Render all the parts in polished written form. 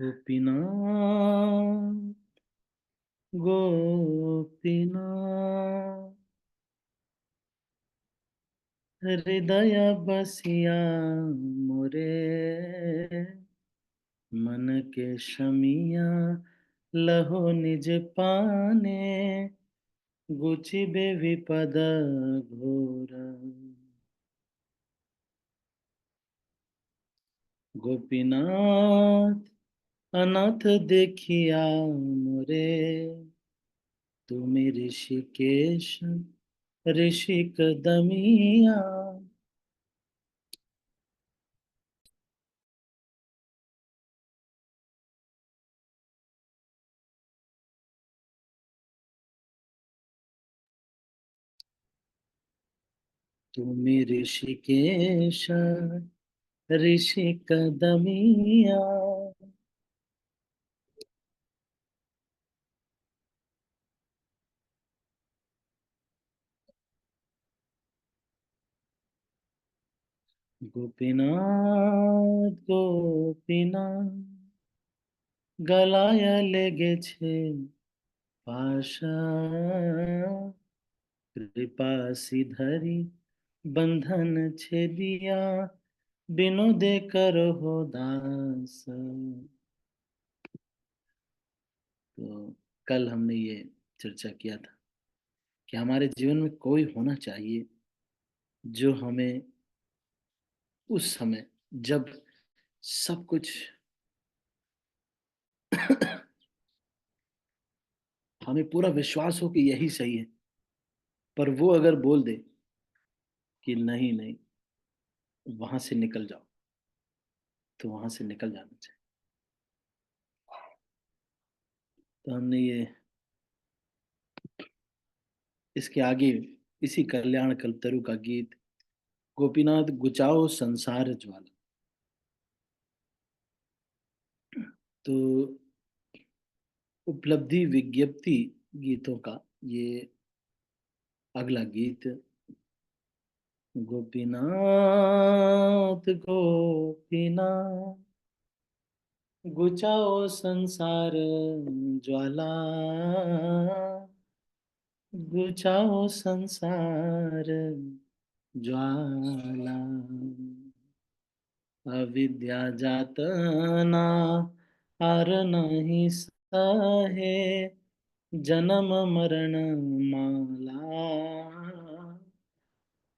गोपीनाथ गोपीनाथ हृदय बसिया मोरे मन के शमिया लहो निज पाने गुचिबे विपद घोर गोपीनाथ अनाथ देखिया मोरे तुम ऋषिकेश ऋषि कदमिया तुम ऋषिकेश ऋषि कदमिया। गोपीनाथ गोपीनाथ गलाया लेगे छे पाशा कृपा सिधरी बंधन छेदिया बिनु दे करो हो दास। तो कल हमने ये चर्चा किया था कि हमारे जीवन में कोई होना चाहिए जो हमें उस समय जब सब कुछ हमें पूरा विश्वास हो कि यही सही है, पर वो अगर बोल दे कि नहीं नहीं, वहां से निकल जाओ, तो वहां से निकल जाना चाहिए। तो हमने ये इसके आगे इसी कल्याण कल्पतरु का गीत गोपीनाथ गुचाओ संसार ज्वाला। तो उपलब्धि विज्ञप्ति गीतों का ये अगला गीत गोपीनाथ गोपीनाथ गुचाओ संसार ज्वाला गुचाओ संसार ज्वाला अविद्या जातना हार नहीं सहे जन्म मरण माला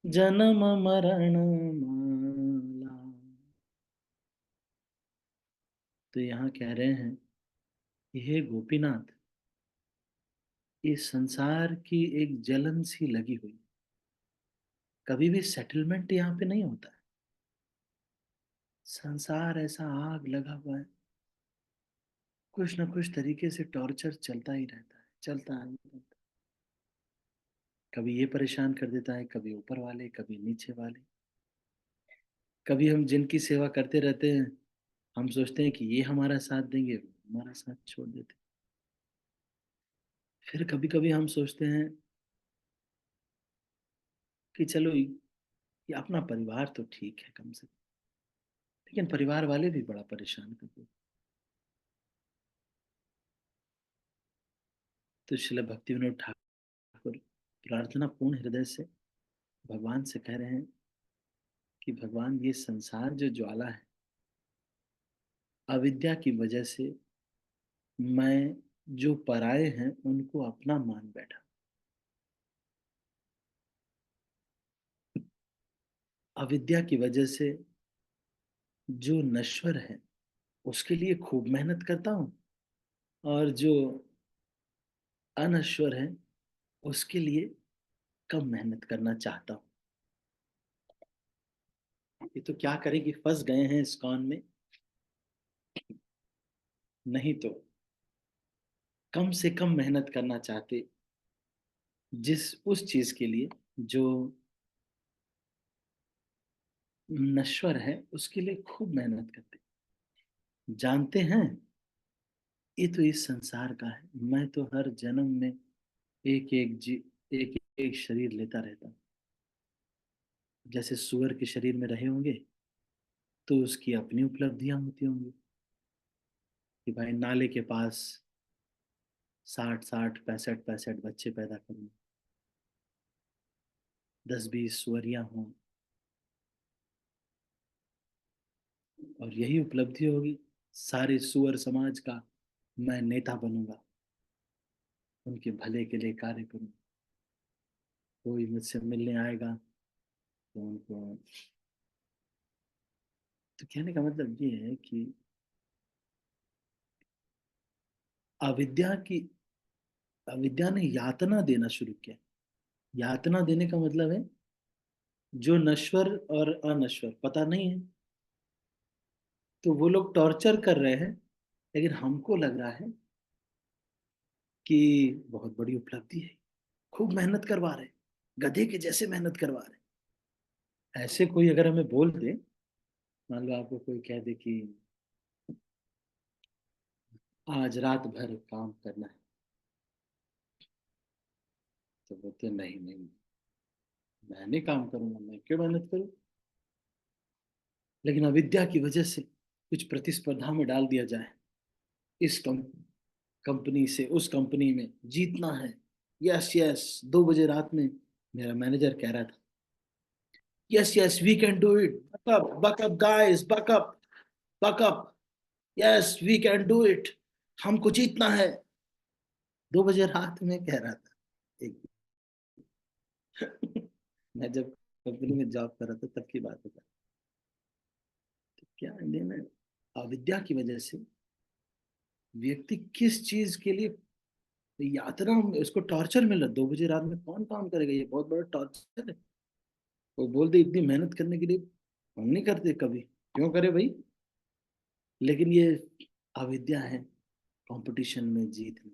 जन्म मरण माला। तो यहाँ कह रहे हैं हे गोपीनाथ, इस संसार की एक जलन सी लगी हुई, कभी भी सेटलमेंट यहाँ पे नहीं होता है। संसार ऐसा आग लगा हुआ है, कुछ ना कुछ तरीके से टॉर्चर चलता ही रहता है, चलता है। कभी ये परेशान कर देता है, कभी ऊपर वाले, कभी नीचे वाले। कभी हम जिनकी सेवा करते रहते हैं, हम सोचते हैं कि ये हमारा साथ देंगे, वो हमारा साथ छोड़ देते हैं। फिर कभी कभी हम सोचते हैं कि चलो ये अपना परिवार तो ठीक है कम से कम, लेकिन परिवार वाले भी बड़ा परेशान करते हैं। तो श्रील भक्ति विनोद ठाकुर प्रार्थना पूर्ण हृदय से भगवान से कह रहे हैं कि भगवान, ये संसार जो ज्वाला है, अविद्या की वजह से मैं जो पराये हैं उनको अपना मान बैठा। अविद्या की वजह से जो नश्वर है उसके लिए खूब मेहनत करता हूँ, और जो अनश्वर है उसके लिए कम मेहनत करना चाहता हूँ। ये तो क्या करें कि फंस गए हैं इस कौन में। नहीं तो कम से कम मेहनत करना चाहते, जिस उस चीज के लिए जो नश्वर है उसके लिए खूब मेहनत करते। जानते हैं ये तो इस संसार का है, मैं तो हर जन्म में एक एक शरीर लेता रहता हूँ। जैसे सुअर के शरीर में रहे होंगे तो उसकी अपनी उपलब्धियां होती होंगी, कि भाई नाले के पास 60-60 65-65 बच्चे पैदा करूँ, 10-20 सुअरियां हों, और यही उपलब्धि होगी। सारे सुअर समाज का मैं नेता बनूंगा, उनके भले के लिए कार्य करूँ। कोई मुझसे मिलने आएगा तो उनको, तो कहने का मतलब ये है कि अविद्या की अविद्या ने यातना देना शुरू किया। यातना देने का मतलब है जो नश्वर और अनश्वर पता नहीं है, तो वो लोग टॉर्चर कर रहे हैं, लेकिन हमको लग रहा है कि बहुत बड़ी उपलब्धि है, खूब मेहनत करवा रहे हैं, गधे के जैसे मेहनत करवा रहे हैं। ऐसे कोई अगर हमें बोल दे, मान लो आपको कोई कह दे कि आज रात भर काम करना है, तो बोलते नहीं नहीं, मैं नहीं काम करूंगा, मैं क्यों मेहनत करूं। लेकिन अविद्या की वजह से कुछ प्रतिस्पर्धा में डाल दिया जाए, इस कंपनी से उस कंपनी में जीतना है। यस यस, 2 बजे रात में मेरा मैनेजर कह रहा था, yes yes we can do it, buck up guys, buck up, yes we can do it, हमको जीतना है। 2 बजे रात में कह रहा था एक मैं जब कंपनी में जॉब कर रहा था तब की बात है। क्या इंडिया में अविद्या की वजह से व्यक्ति किस चीज के लिए यात्रा में उसको टॉर्चर मिल रहा है। 2 बजे रात में कौन काम करेगा, ये बहुत बड़ा टॉर्चर है। वो बोल दे इतनी मेहनत करने के लिए, हम नहीं करते कभी, क्यों करे भाई। लेकिन ये अविद्या है, कंपटीशन में जीतना,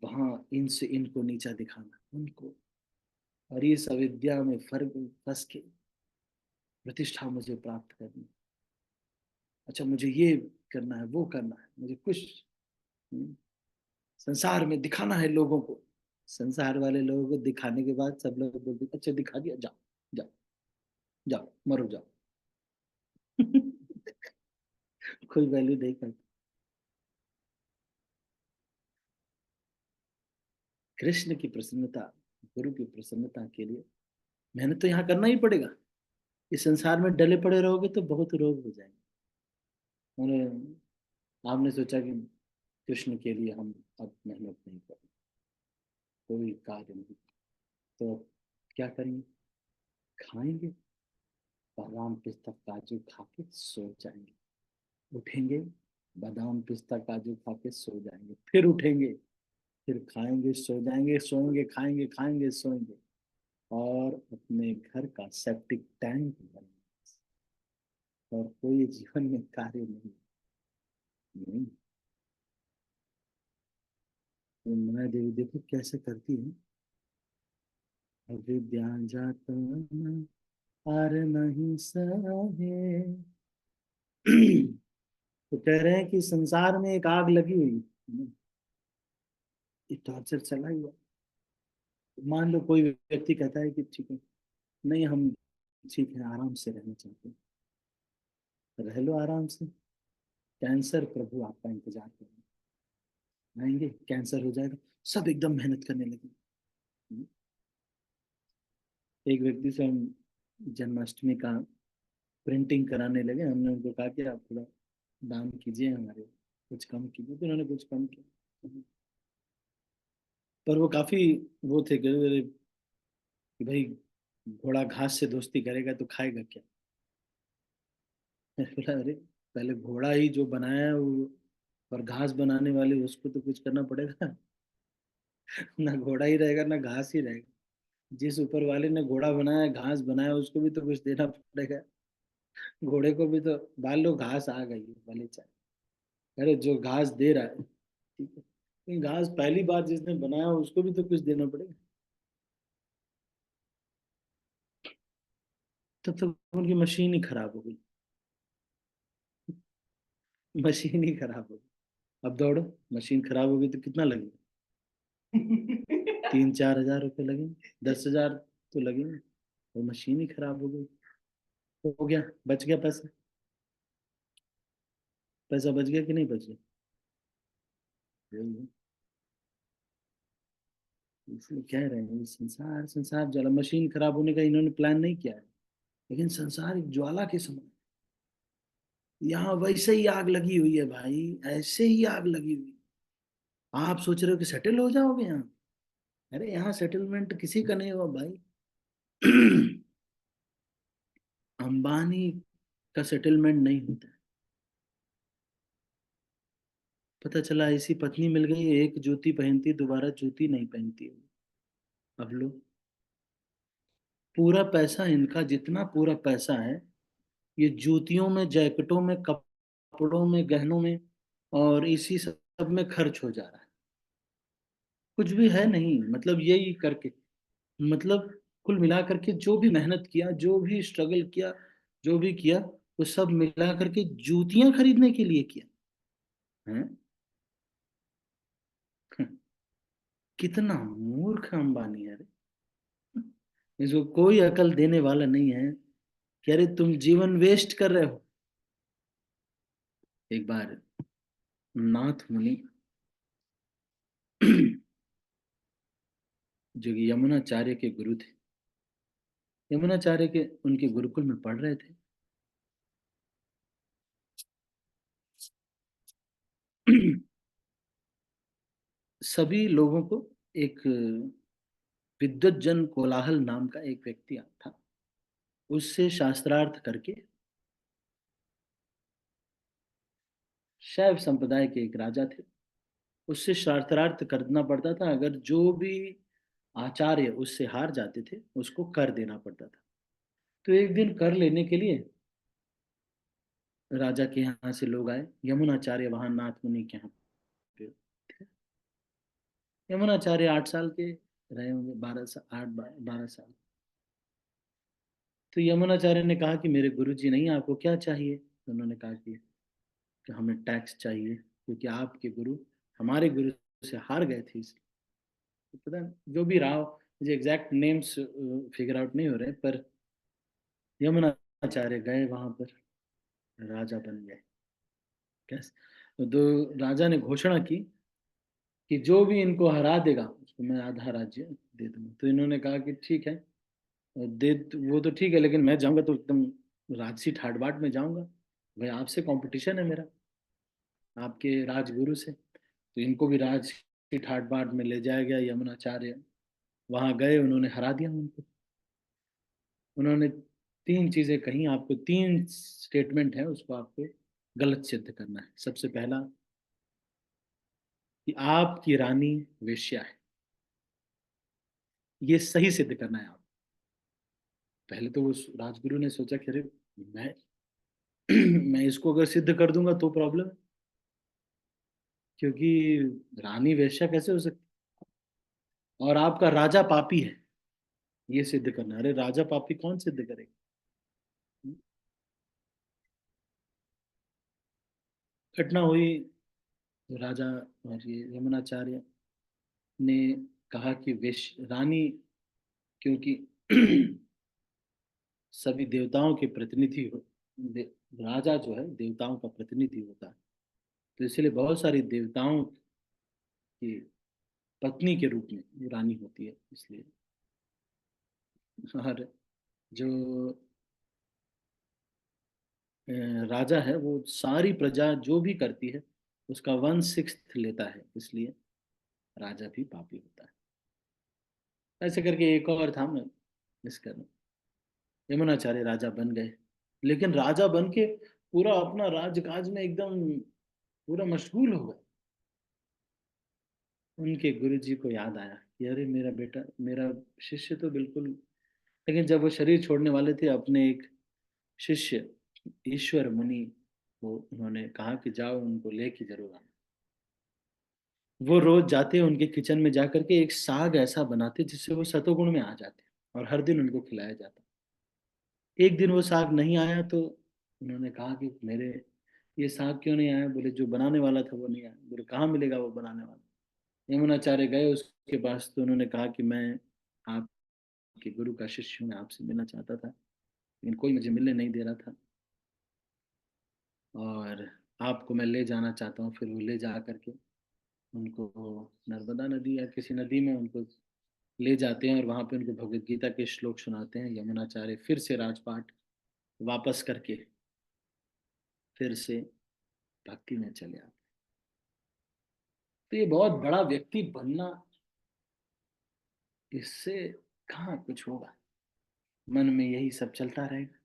वहां इनसे इनको नीचा दिखाना उनको, और इस अविद्या में फर्क फंस के प्रतिष्ठा मुझे प्राप्त करनी। अच्छा मुझे ये करना है, वो करना है, मुझे कुछ हम्म, संसार में दिखाना है लोगों को। संसार वाले लोगों को दिखाने के बाद सब लोग बोलते अच्छा दिखा दिया, जाओ जाओ जाओ मरो जाओ। कोई वैल्यू नहीं करता। कृष्ण की प्रसन्नता, गुरु की प्रसन्नता के लिए मेहनत तो यहाँ करना ही पड़ेगा। इस संसार में डले पड़े रहोगे तो बहुत रोग हो जाएंगे। उन्हें आपने सोचा कि कृष्ण के लिए हम अब मेहनत नहीं करें, कोई कार्य नहीं, तो अब क्या करेंगे, खाएंगे बादाम पिस्ता काजू खा के सो जाएंगे, उठेंगे बादाम पिस्ता काजू खा के सो जाएंगे, फिर उठेंगे, फिर खाएंगे सो जाएंगे, सोएंगे खाएंगे, खाएंगे सोएंगे, और अपने घर का सेप्टिक टैंक बनेंगे, और कोई जीवन में कार्य नहीं। नहीं, तो माया देवी देखो कैसे करती है। अविद्या जात मन हार नहीं सहे। तो कह रहे हैं कि संसार में एक आग लगी हुई है, ये टॉर्चर चला हुआ। मान लो कोई व्यक्ति कहता है कि ठीक है, नहीं हम ठीक है आराम से रहना चाहते हैं, रह लो आराम से, कैंसर प्रभु आपका इंतजार कर रहे हैं, आएंगे कैंसर हो जाएगा, सब एकदम मेहनत करने लगे। एक व्यक्ति से हम जन्माष्टमी का प्रिंटिंग कराने लगे, हमने उनको कहा कि आप थोड़ा दान कीजिए हमारे, कुछ कम कीजिए, तो उन्होंने कुछ कम किया। पर वो काफी वो थे कि भाई घोड़ा घास से दोस्ती करेगा तो खाएगा क्या। मैंने बोला अरे पहले घोड़ा ही जो बनाया है वो, और घास बनाने वाले उसको तो कुछ करना पड़ेगा। ना घोड़ा ही रहेगा ना घास ही रहेगा। जिस ऊपर वाले ने घोड़ा बनाया घास बनाया उसको भी तो कुछ देना पड़ेगा। घोड़े को भी तो मान लो घास आ गई है भले चाहे, अरे जो घास दे रहा है ठीक है, लेकिन घास पहली बार जिसने बनाया उसको भी तो कुछ देना पड़ेगा। तब तक उनकी मशीन ही खराब हो गई, मशीन ही खराब हो गई। अब दौड़ो, मशीन खराब हो गई तो कितना लगेगा, 3-4 हज़ार रुपये लगेंगे, 10 हज़ार तो लगेंगे। वो मशीन ही खराब हो गई, हो गया, बच गया पैसा। पैसा बच गया कि नहीं बच गया? यही है। इसलिए कह रहे हैं, ये संसार संसार ज्वाला, मशीन खराब होने का इन्होंने प्लान नहीं किया है, लेकिन संसार एक ज्वाला के समान। यहाँ वैसे ही आग लगी हुई है भाई, ऐसे ही आग लगी हुई। आप सोच रहे हो कि सेटल हो जाओगे यहाँ? अरे यहाँ सेटलमेंट किसी का नहीं हुआ भाई। अंबानी का सेटलमेंट नहीं होता है। पता चला ऐसी पत्नी मिल गई, एक जूती पहनती, दोबारा जूती नहीं पहनती है। अब लो, पूरा पैसा इनका, जितना पूरा पैसा है, ये जूतियों में, जैकेटों में, कपड़ों में, गहनों में और इसी सब में खर्च हो जा रहा है। कुछ भी है नहीं, मतलब यही करके, मतलब कुल मिला करके जो भी मेहनत किया, जो भी स्ट्रगल किया, जो भी किया, वो सब मिला करके जूतियां खरीदने के लिए किया है। कितना मूर्ख अंबानी है रे। इसको कोई अकल देने वाला नहीं है कि अरे तुम जीवन वेस्ट कर रहे हो। एक बार नाथ मुनि, जो कि यमुनाचार्य के गुरु थे, यमुनाचार्य के उनके गुरुकुल में पढ़ रहे थे। सभी लोगों को एक विद्वत जन कोलाहल नाम का एक व्यक्ति था, उससे शास्त्रार्थ करके, शैव संप्रदाय के एक राजा थे, उससे शास्त्रार्थ करना पड़ता था। अगर जो भी आचार्य उससे हार जाते थे, उसको कर देना पड़ता था। तो एक दिन कर लेने के लिए राजा के यहाँ से लोग आए, यमुनाचार्य वहां नाथ मुनि के यहाँ पे थे। यमुनाचार्य 8 साल के रहे होंगे, 12 साल, 8 12 साल। तो यमुनाचार्य ने कहा कि मेरे गुरु जी, नहीं आपको क्या चाहिए? तो उन्होंने कहा कि हमें टैक्स चाहिए, क्योंकि आपके गुरु हमारे गुरु से हार गए थे। इसलिए तो पता नहीं, जो भी रहा हो, मुझे एग्जैक्ट नेम्स फिगर आउट नहीं हो रहे, पर यमुनाचार्य गए वहां पर, राजा बन गए। कैसे? तो राजा ने घोषणा की कि जो भी इनको हरा देगा उसको मैं आधा राज्य दे दूंगा। तो इन्होंने कहा कि ठीक है, दे, वो तो ठीक है, लेकिन मैं जाऊंगा तो एकदम राजसी ठाट बाट में जाऊंगा। भाई आपसे कंपटीशन है मेरा, आपके राजगुरु से। तो इनको भी राज की ठाट बाट में ले जाया गया यमुनाचार्य। वहां गए, उन्होंने हरा दिया उनको। उन्होंने 3 चीजें कही, आपको 3 स्टेटमेंट है, उसको आपको गलत सिद्ध करना है। सबसे पहला कि आपकी रानी वेश्या है, ये सही सिद्ध करना है आप। पहले तो उस राजगुरु ने सोचा कि अरे मैं मैं इसको अगर सिद्ध कर दूंगा तो प्रॉब्लम है, क्योंकि रानी वेश्या कैसे हो सकती, और आपका राजा पापी है, ये सिद्ध करना। अरे राजा पापी कौन सिद्ध करेगा? घटना हुई, तो राजा और ये यमुनाचार्य ने कहा कि वेश रानी, क्योंकि सभी देवताओं के प्रतिनिधि दे, राजा जो है देवताओं का प्रतिनिधि होता है, तो इसलिए बहुत सारी देवताओं की पत्नी के रूप में वो रानी होती है, इसलिए। और जो अ, राजा है वो सारी प्रजा जो भी करती है उसका 1/6 लेता है, इसलिए राजा भी पापी होता है। ऐसे करके एक और था, मैं मिस कर, यमुनाचार्य राजा बन गए। लेकिन राजा बन के पूरा अपना राजकाज में एकदम पूरा मशगूल हो गए। उनके गुरु जी को याद आया कि अरे मेरा बेटा, मेरा शिष्य तो बिल्कुल। लेकिन जब वो शरीर छोड़ने वाले थे, अपने एक शिष्य ईश्वर मुनि को उन्होंने कहा कि जाओ उनको लेके जरूर आना। वो रोज जाते, उनके किचन में जाकर के एक साग ऐसा बनाते जिससे वो सतोगुण में आ जाते, और हर दिन उनको खिलाया जाता। एक दिन वो साग नहीं आया, तो उन्होंने कहा कि मेरे ये साग क्यों नहीं आया? बोले जो बनाने वाला था वो नहीं आया। बोले कहाँ मिलेगा वो बनाने वाला? यमुनाचार्य गए उसके पास, तो उन्होंने कहा कि मैं आपके गुरु का शिष्य हूँ, मैं आपसे मिलना चाहता था, लेकिन कोई मुझे मिलने नहीं दे रहा था, और आपको मैं ले जाना चाहता हूँ, फिर वो ले जा करके उनको नर्मदा नदी या किसी नदी में उनको ले जाते हैं और वहां पे उनको भगवत गीता के श्लोक सुनाते हैं। यमुनाचार्य फिर से राजपाट वापस करके फिर से भक्ति में चले आते। तो ये बहुत बड़ा व्यक्ति बनना, इससे कहाँ कुछ होगा। मन में यही सब चलता रहेगा,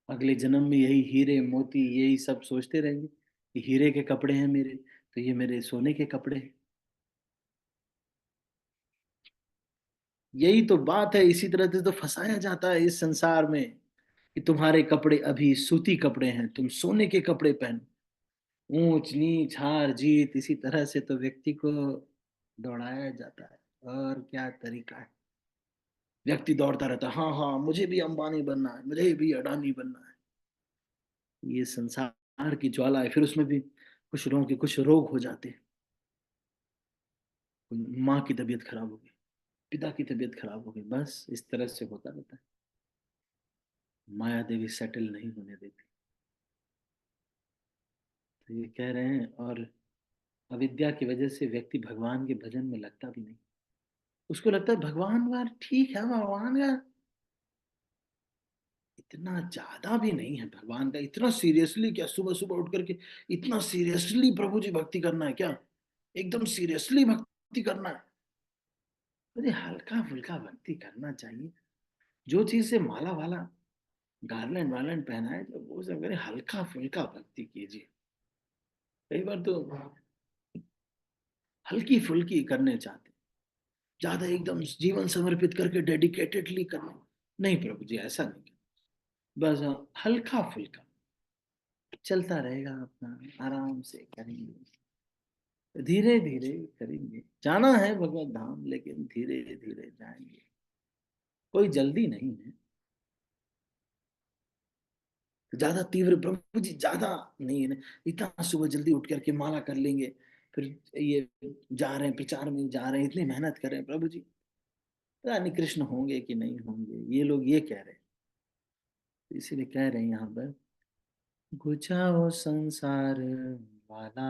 अगले जन्म में यही हीरे मोती यही सब सोचते रहेंगे कि हीरे के कपड़े हैं मेरे, तो ये मेरे सोने के कपड़े हैं। यही तो बात है, इसी तरह से तो फंसाया जाता है इस संसार में कि तुम्हारे कपड़े अभी सूती कपड़े हैं, तुम सोने के कपड़े पहनो। ऊंच नीच हार जीत, इसी तरह से तो व्यक्ति को दौड़ाया जाता है। और क्या तरीका है, व्यक्ति दौड़ता रहता है, हाँ हाँ मुझे भी अंबानी बनना है, मुझे भी अडानी बनना है। ये संसार की ज्वाला है। फिर उसमें भी कुछ लोगों के कुछ रोग हो जाते हैं। कोई माँ की तबीयत खराब हो गई, पिता की तबीयत खराब हो गई, बस इस तरह से होता रहता है। माया देवी सेटल नहीं होने देती। तो ये कह रहे हैं, और अविद्या की वजह से व्यक्ति भगवान के भजन में लगता भी नहीं। उसको लगता है भगवान यार ठीक है, भगवान यार इतना ज्यादा भी नहीं है, भगवान का इतना सीरियसली क्या, सुबह सुबह उठ करके इतना सीरियसली प्रभु जी भक्ति करना है क्या, एकदम सीरियसली भक्ति करना है। मुझे हल्का फुल्का भक्ति करना चाहिए। जो चीज से माला वाला गार्लैंड वार्लैंड पहना है, तो वो सब करे, हल्का फुल्का भक्ति कीजिए। कई बार तो हल्की फुल्की करने चाहते, ज्यादा एकदम जीवन समर्पित करके डेडिकेटेडली करना नहीं। प्रभु जी ऐसा नहीं, बस हल्का फुल्का चलता रहेगा, अपना आराम से करेंगे, धीरे धीरे करेंगे। जाना है भगवत धाम, लेकिन धीरे धीरे जाएंगे, कोई जल्दी नहीं है। ज्यादा तीव्र प्रभु जी ज्यादा नहीं है ना, इतना सुबह जल्दी उठ करके माला कर लेंगे, फिर ये जा रहे हैं प्रचार में जा रहे हैं, इतनी मेहनत कर रहे हैं प्रभु जी, पता नहीं कृष्ण होंगे कि नहीं होंगे, ये लोग ये कह रहे हैं। तो इसीलिए कह रहे हैं यहाँ पर, गुजाओ संसार वाला।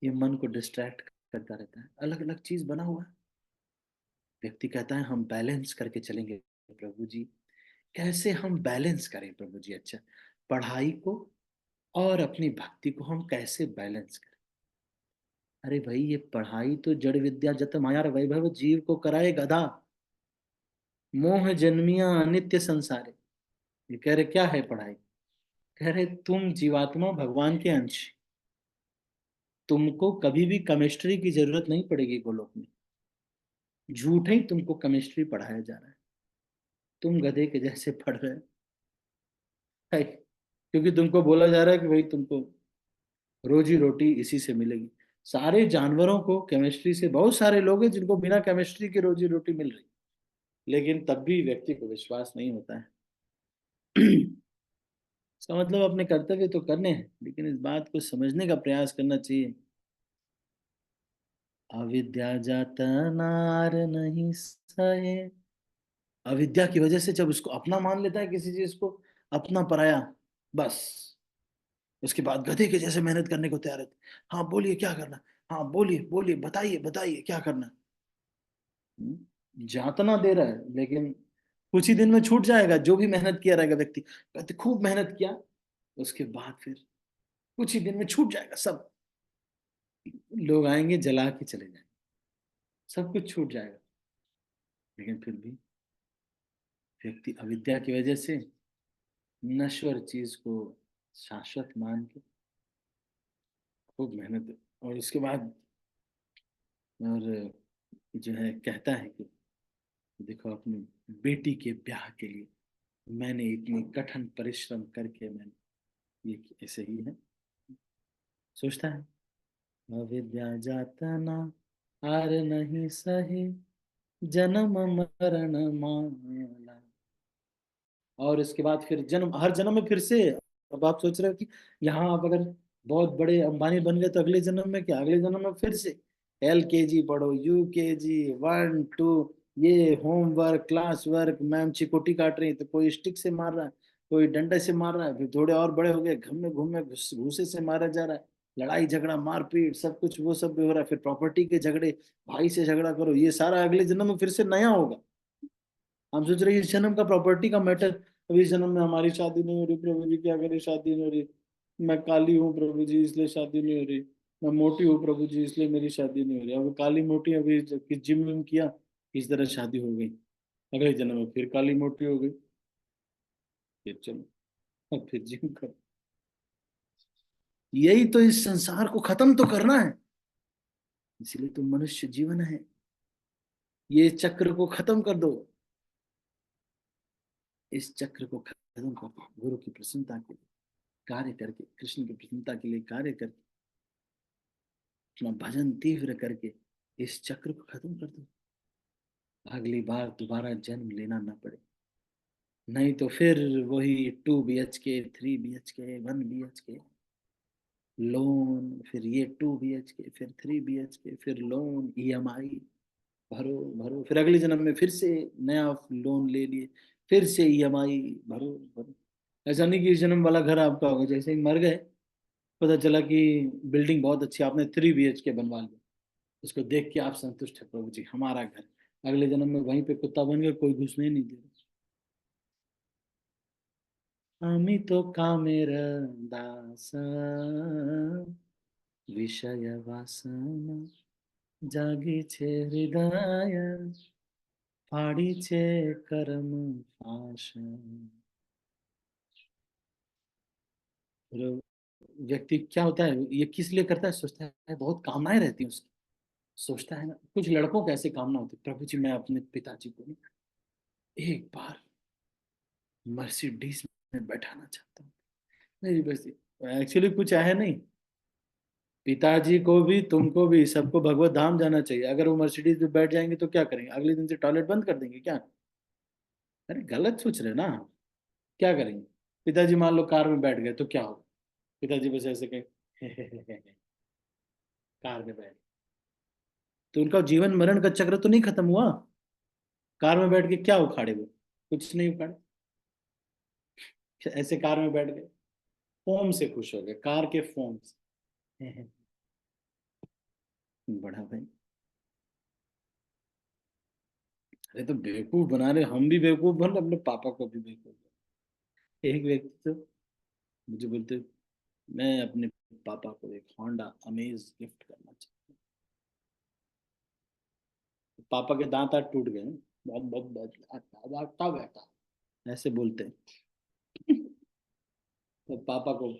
ये मन को डिस्ट्रैक्ट करता रहता है, अलग अलग चीज बना हुआ है। व्यक्ति कहता है हम बैलेंस करके चलेंगे प्रभु जी। कैसे हम बैलेंस करें प्रभु जी? अच्छा, पढ़ाई को और अपनी भक्ति को हम कैसे बैलेंस करें? अरे भाई, ये पढ़ाई तो जड़ विद्या जत माया वैभव जीव को कराए गधा, मोह जन्मिया अनित्य संसारे। ये कह रहे क्या है पढ़ाई? कह रहे तुम जीवात्मा भगवान के अंश, तुमको कभी भी केमिस्ट्री की जरूरत नहीं पड़ेगी गोलोक में। झूठ ही तुमको केमिस्ट्री पढ़ाया जा रहा है, तुम गधे के जैसे पढ़ रहे हो, क्योंकि तुमको बोला जा रहा है कि भाई तुमको रोजी रोटी इसी से मिलेगी। सारे जानवरों को केमिस्ट्री से, बहुत सारे लोग हैं जिनको बिना केमिस्ट्री की रोजी रोटी मिल रही, लेकिन तब भी व्यक्ति को विश्वास नहीं होता है। इसका मतलब अपने कर्तव्य तो करने हैं, लेकिन इस बात को समझने का प्रयास करना चाहिए। अविद्या जात नार नहीं सहे। अविद्या की वजह से जब उसको अपना मान लेता है किसी चीज को, अपना पराया, बस उसके बाद गधे के जैसे मेहनत करने को तैयार है। हाँ बोलिए क्या करना, हाँ बोलिए बोलिए बताइए बताइए क्या करना। जातना दे रहा है, लेकिन कुछ ही दिन में छूट जाएगा जो भी मेहनत किया रहेगा व्यक्ति। कहते खूब मेहनत किया, उसके बाद फिर कुछ ही दिन में छूट जाएगा सब। लोग आएंगे जला के चले जाएंगे, सब कुछ छूट जाएगा। लेकिन फिर भी व्यक्ति अविद्या की वजह से नश्वर चीज को शाश्वत मान के खूब मेहनत, और उसके बाद और जो है कहता है कि देखो अपनी बेटी के ब्याह के लिए मैंने इतनी कठिन परिश्रम करके मैंने ये ऐसे ही है, सोचता है अविद्या जातना हार नहीं सहे, जन्म मरण माला। और इसके बाद फिर जन्म, हर जन्म में फिर से, अब आप सोच रहे हो कि यहाँ आप अगर बहुत बड़े अंबानी बन गए तो अगले जन्म में क्या, अगले जन्म में फिर से LKG पढ़ो, UKG 1 2, ये होमवर्क क्लास वर्क, मैम चिकोटी काट रही है तो कोई स्टिक से मार रहा है, कोई डंडे से मार रहा है, फिर थोड़े और बड़े हो गए, घर में घूम में घूसे से मारा जा रहा है, लड़ाई झगड़ा मारपीट सब कुछ वो सब भी हो रहा है, फिर प्रॉपर्टी के झगड़े, भाई से झगड़ा करो, ये सारा अगले जन्म में फिर से नया होगा। हम सोच रहे हैं इस जन्म का प्रॉपर्टी का मैटर, अभी इस जन्म में हमारी शादी नहीं हो रही, प्रभु जी क्या करें, शादी नहीं हो रही, मैं काली हूँ प्रभु जी इसलिए शादी नहीं हो रही, मैं मोटी हूँ प्रभु जी इसलिए मेरी शादी नहीं हो रही, अब काली मोटी अभी जिम विम किया, इस तरह शादी हो गई, अगले जन्म में फिर काली मोटी हो गई, फिर चलो अब फिर जिम करो। यही तो इस संसार को खत्म तो करना है, इसलिए तो मनुष्य जीवन है, ये चक्र को खत्म कर दो, इस चक्र को खत्म कर दो, गुरु की प्रसन्नता के लिए कार्य करके, कृष्ण की प्रसन्नता के लिए कार्य करके, अपना भजन तीव्र करके इस चक्र को खत्म कर दो, अगली बार दोबारा जन्म लेना ना पड़े। नहीं तो फिर वही 2 BHK 3 BHK 1 BHK लोन, फिर ये 2 BHK फिर 3 BHK फिर लोन, EMI भरो भरो, फिर अगले जन्म में फिर से नया लोन ले लिए, फिर से EMI भरो भरो। ऐसा नहीं कि इस जन्म वाला घर आपका होगा, जैसे ही मर गए पता चला कि बिल्डिंग बहुत अच्छी, आपने 3 BHK बनवा लिया, उसको देख के आप संतुष्ट है, प्रभु जी हमारा घर, अगले जन्म में वहीं पे कुत्ता बन गए, कोई घुसने नहीं दे रहा। আমি তো কামের দাস, বিষয় বাসনা জাগিছে হৃদয়, ফাড়িছে कर्म पाश। फिर व्यक्ति क्या होता है, ये किस लिए करता है, सोचता है बहुत कामनाएं रहती हैं उसकी, सोचता है ना, कुछ लड़कों को ऐसे कामना होती है, प्रभु जी मैं अपने पिताजी को ना एक बार मर्सिडीज में बैठाना चाहता हूँ, नहीं बस, एक्चुअली कुछ है नहीं, पिताजी को भी तुमको भी सबको भगवत धाम जाना चाहिए, अगर वो मर्सिडीज में बैठ जाएंगे तो क्या करेंगे, अगले दिन से टॉयलेट बंद कर देंगे क्या? अरे गलत सोच रहे ना, क्या करेंगे? पिताजी मान लो कार में बैठ गए तो क्या होगा, पिताजी बस ऐसे कहे कार में बैठ, तो उनका जीवन मरण का चक्र तो नहीं खत्म हुआ, कार में बैठ के क्या उखाड़े वो, कुछ नहीं उखाड़े, ऐसे कार में बैठ गए, फोम से खुश हो गए, कार के फोम से बड़ा भाई, अरे तो बेवकूफ बना रहे, हम भी बेवकूफ बन, अपने पापा को भी बेवकूफ बन। एक व्यक्ति तो मुझे बोलते, मैं अपने पापा को एक होंडा अमेज गिफ्ट करना चाहता हूँ, पापा के दांत आठ टूट गए हैं, बहुत बहुत बहुत बैठा ऐसे बोलते हैं। तो पापा को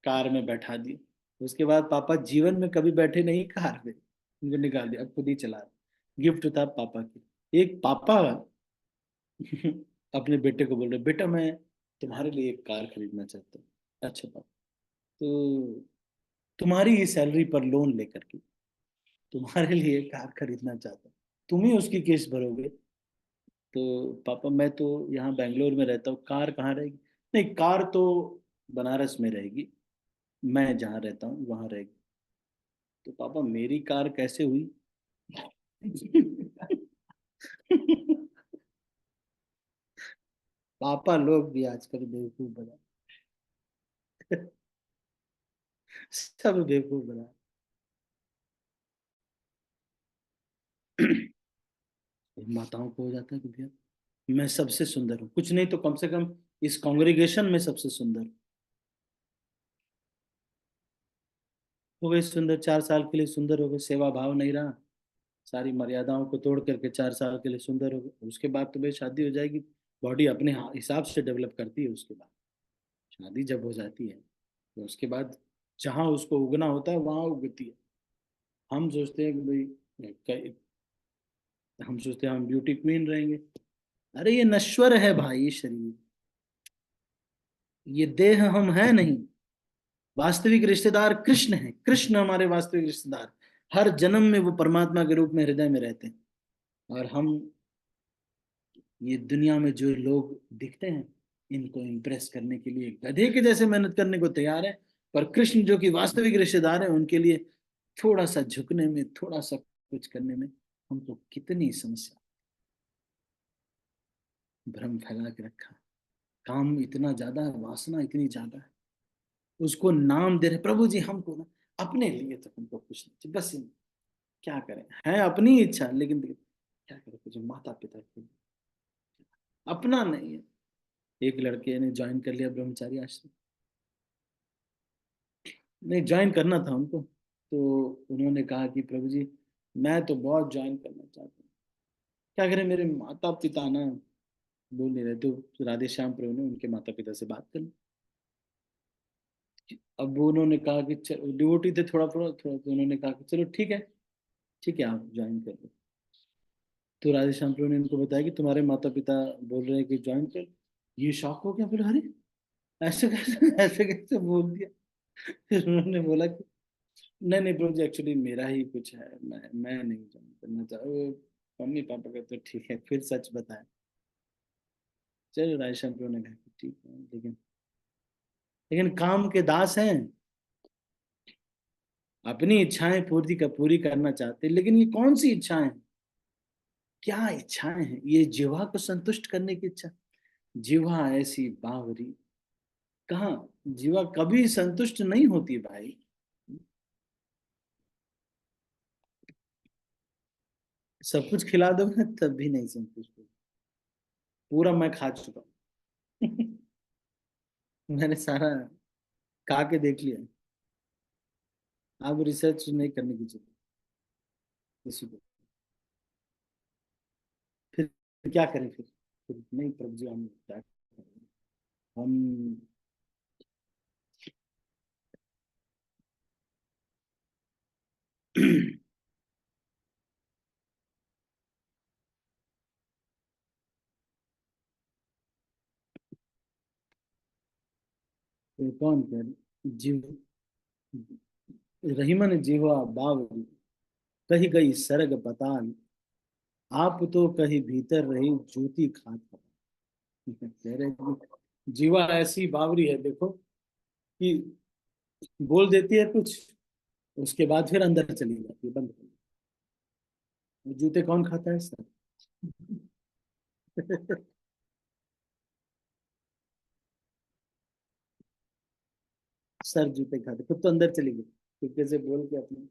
कार में बैठा दिए, उसके बाद पापा जीवन में कभी बैठे नहीं कार में, उनको निकाल दिया, अब खुद ही चला रहे। गिफ्ट था पापा की, एक पापा अपने बेटे को बोल रहे, बेटा मैं तुम्हारे लिए एक कार खरीदना चाहता हूँ। अच्छा पापा, तो तुम्हारी ही सैलरी पर लोन लेकर के तुम्हारे लिए कार खरीदना चाहता हूँ, तुम ही उसकी किस्त भरोगे? तो पापा मैं तो यहाँ बैंगलोर में रहता हूँ, कार कहाँ रहेगी? नहीं कार तो बनारस में रहेगी, मैं जहाँ रहता हूँ वहां रहेगी। तो पापा मेरी कार कैसे हुई? पापा लोग भी आजकल बेवकूफ बना, सब बेवकूफ बना। माताओं को हो जाता है कि भैया मैं सबसे सुंदर हूँ, कुछ नहीं तो कम से कम इस कांग्रेगेशन में सबसे सुंदर हूँ। हो गई सुंदर, 4 साल के लिए सुंदर हो गए, सेवा भाव नहीं रहा, सारी मर्यादाओं को तोड़ करके 4 साल के लिए सुंदर हो गए, उसके बाद तो भाई शादी हो जाएगी, बॉडी अपने हिसाब से डेवलप करती है, उसके बाद शादी जब हो जाती है तो उसके बाद जहाँ उसको उगना होता है वहां उगती है। हम सोचते हैं कि भाई हम सोचते हैं हम ब्यूटी क्वीन रहेंगे, अरे ये नश्वर है भाई शरीर, ये देह हम है नहीं, वास्तविक रिश्तेदार कृष्ण है, कृष्ण हमारे वास्तविक रिश्तेदार, हर जन्म में वो परमात्मा के रूप में हृदय में रहते हैं, और हम ये दुनिया में जो लोग दिखते हैं इनको इम्प्रेस करने के लिए गधे के जैसे मेहनत करने को तैयार है, पर कृष्ण जो कि वास्तविक रिश्तेदार है उनके लिए थोड़ा सा झुकने में, थोड़ा सा कुछ करने में हमको कितनी समस्या, भ्रम फैला के रखा, काम इतना ज्यादा है, वासना इतनी ज्यादा है, उसको नाम दे रहे प्रभु जी हमको ना, अपने लिए तो हमको कुछ नहीं चाहिए, बस क्या करें, है अपनी इच्छा, लेकिन क्या करें, कुछ माता पिता के लिए अपना नहीं है। एक लड़के ने ज्वाइन कर लिया ब्रह्मचारी आश्रम, नहीं ज्वाइन करना था उनको, तो उन्होंने कहा कि प्रभु जी मैं तो बहुत ज्वाइन करना चाहता हूँ, क्या करें, मेरे माता पिता ना बोल नहीं रहे, तो राधे श्याम प्रभु ने उनके माता पिता से बात कर ली। अब वो उन्होंने कहा कि डिवोटी थे थोड़ा थोड़ा थोड़ा, तो उन्होंने कहा कि चलो ठीक है आप ज्वाइन कर लो। तो राधे श्याम प्रभु ने उनको बताया कि तुम्हारे माता पिता बोल रहे हैं कि ज्वाइन कर, ये शॉक हो गया, बोले अरे ऐसे कैसे, ऐसे कैसे बोल दिया। फिर उन्होंने बोला कि नहीं नहीं प्रभु जी, एक्चुअली मेरा ही कुछ है, मैं नहीं ज्वाइन करना चाहता, मम्मी पापा का तो ठीक है, फिर सच बताया। चलो राधे श्याम प्रभु ने कहा कि ठीक है, लेकिन काम के दास हैं, अपनी इच्छाएं पूरी करना चाहते हैं, लेकिन ये कौन सी इच्छाएं हैं, क्या इच्छाएं हैं, ये जीवा को संतुष्ट करने की इच्छा। जीवा ऐसी बावरी, कहाँ, जीवा कभी संतुष्ट नहीं होती भाई। सब कुछ खिला दो मैं तब भी नहीं संतुष्ट हो, पूरा मैं खा चुका हूँ। मैंने सारा खा के देख लिया। आप रिसर्च नहीं करने की जरूरत किसी को। फिर क्या करें, फिर नहीं प्रभु जी हम क्या करें? हम तो कौन कर जीव, रहीमन जीवा बावरी, कही गई सरग पताल, आप तो कहीं भीतर रही ज्योति खात कह रहे हैं कि जीवा ऐसी बावरी है देखो, कि बोल देती है कुछ, उसके बाद फिर अंदर चली जाती है, बंद कर देती है। जूते कौन खाता है सर। सर जूते खाते, खुद तो अंदर चली गई, चुपके से बोल के अपने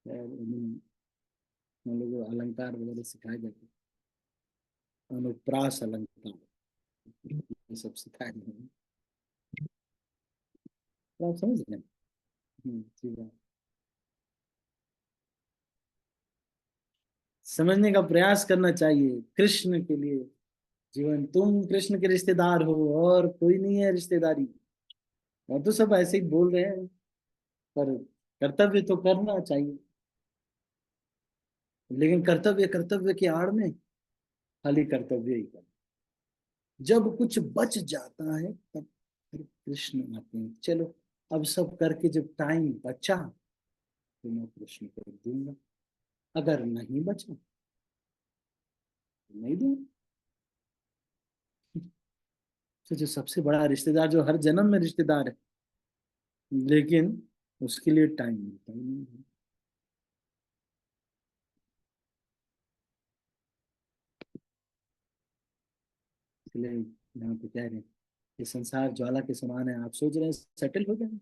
यार, हम लोग को अलंकार वगैरह सिखाए जाते हैं, अनुप्रास अलंकार, ये सब सिखाए जाते हैं। तो आप समझ गए। ठीक है, समझने का प्रयास करना चाहिए कृष्ण के लिए। जीवन, तुम कृष्ण के रिश्तेदार हो, और कोई नहीं है रिश्तेदारी, और तो सब ऐसे ही बोल रहे हैं, पर कर्तव्य तो करना चाहिए, लेकिन कर्तव्य कर्तव्य की आड़ में खाली कर्तव्य ही कर, जब कुछ बच जाता है तब फिर कृष्ण आते हैं, चलो अब सब करके जब टाइम बचा तो मैं कृष्ण को दूंगा, अगर नहीं बचा तो नहीं दूंगा। तो जो सबसे बड़ा रिश्तेदार, जो हर जन्म में रिश्तेदार है, लेकिन उसके लिए टाइम मिलता ही नहीं है। इसलिए यहाँ पे कह रहे हैं कि संसार ज्वाला के समान है, आप सोच रहे हैं सेटल हो जाए,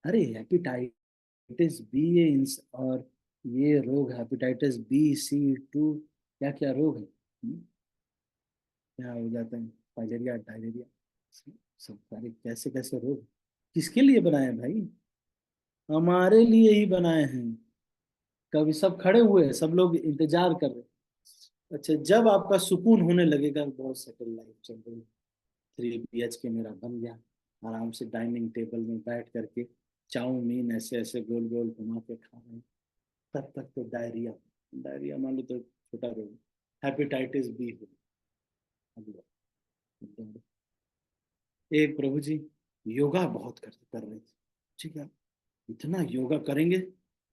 अरे हेपेटाइटिस बी और ये रोग, हेपेटाइटिस B, C, 2, क्या क्या रोग है, क्या हो जाता है, फाइलेरिया डायरिया, सब सारे कैसे कैसे रोग, किसके लिए बनाए हैं भाई, हमारे लिए ही बनाए हैं। कभी सब खड़े हुए हैं, सब लोग इंतजार कर रहे हैं। अच्छा, जब आपका सुकून होने लगेगा, बहुत सेटल लाइफ चल रही है, 3 BHK मेरा बन गया, आराम से डाइनिंग टेबल में बैठ करके चाउमीन ऐसे ऐसे गोल गोल घुमा के खा रहे हैं, तब तक तो डायरिया, डायरिया मान लो तो छोटा रोग, हेपेटाइटिस B हो, अगला। एक प्रभु जी योगा बहुत कर रहे थे, ठीक है, इतना योगा करेंगे,